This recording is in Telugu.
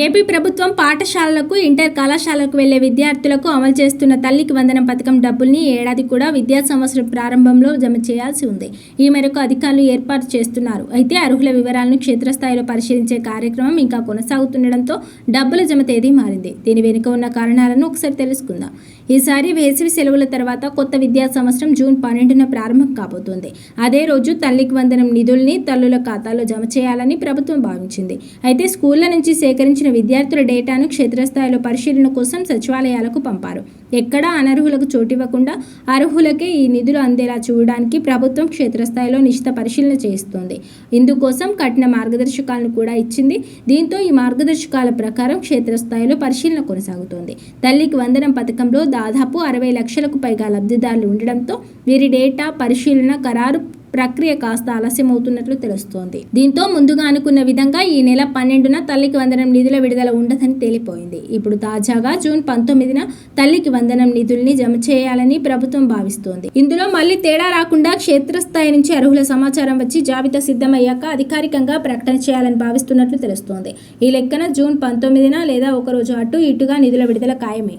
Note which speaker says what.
Speaker 1: ఏపీ ప్రభుత్వం పాఠశాలలకు, ఇంటర్ కళాశాలకు వెళ్లే విద్యార్థులకు అమలు చేస్తున్న తల్లికి వందనం పథకం డబ్బుల్ని ఏడాది కూడా విద్యా సంవత్సరం ప్రారంభంలో జమ చేయాల్సి ఉంది. ఈ మేరకు అధికారులు ఏర్పాటు చేస్తున్నారు. అయితే అర్హుల వివరాలను క్షేత్రస్థాయిలో పరిశీలించే కార్యక్రమం ఇంకా కొనసాగుతుండడంతో డబ్బుల జమ తేదీ మారింది. దీని వెనుక ఉన్న కారణాలను ఒకసారి తెలుసుకుందాం. ఈసారి వేసవి సెలవుల తర్వాత కొత్త విద్యా సంవత్సరం జూన్ 12న ప్రారంభం కాబోతోంది. అదే రోజు తల్లికి వందనం నిధుల్ని తల్లుల ఖాతాలో జమ చేయాలని ప్రభుత్వం భావించింది. అయితే స్కూళ్ల నుంచి సేకరించిన విద్యార్థుల డేటాను క్షేత్రస్థాయిలో పరిశీలన కోసం సచివాలయాలకు పంపారు. ఎక్కడా అనర్హులకు చోటివ్వకుండా అర్హులకే ఈ నిధులు అందేలా చూడడానికి ప్రభుత్వం క్షేత్రస్థాయిలో నిశిత పరిశీలన చేస్తోంది. ఇందుకోసం కఠిన మార్గదర్శకాలను కూడా ఇచ్చింది. దీంతో ఈ మార్గదర్శకాల ప్రకారం క్షేత్రస్థాయిలో పరిశీలన కొనసాగుతోంది. తల్లికి వందనం పథకంలో దాదాపు 60 లక్షలకు పైగా లబ్ధిదారులు ఉండడంతో వీరి డేటా పరిశీలన ఖరారు ప్రక్రియ కాస్త ఆలస్యమవుతున్నట్లు తెలుస్తోంది. దీంతో ముందుగా అనుకున్న విధంగా ఈ నెల 12న తల్లికి వందనం నిధుల విడుదల ఉండదని తేలిపోయింది. ఇప్పుడు తాజాగా జూన్ 19న తల్లికి వందనం నిధుల్ని జమ చేయాలని ప్రభుత్వం భావిస్తోంది. ఇందులో మళ్లీ తేడా రాకుండా క్షేత్రస్థాయి నుంచి అర్హుల సమాచారం వచ్చి జాబితా సిద్ధమయ్యాక అధికారికంగా ప్రకటన చేయాలని భావిస్తున్నట్లు తెలుస్తోంది. ఈ లెక్కన జూన్ 19న లేదా ఒకరోజు అటు ఇటుగా నిధుల విడుదల ఖాయమే.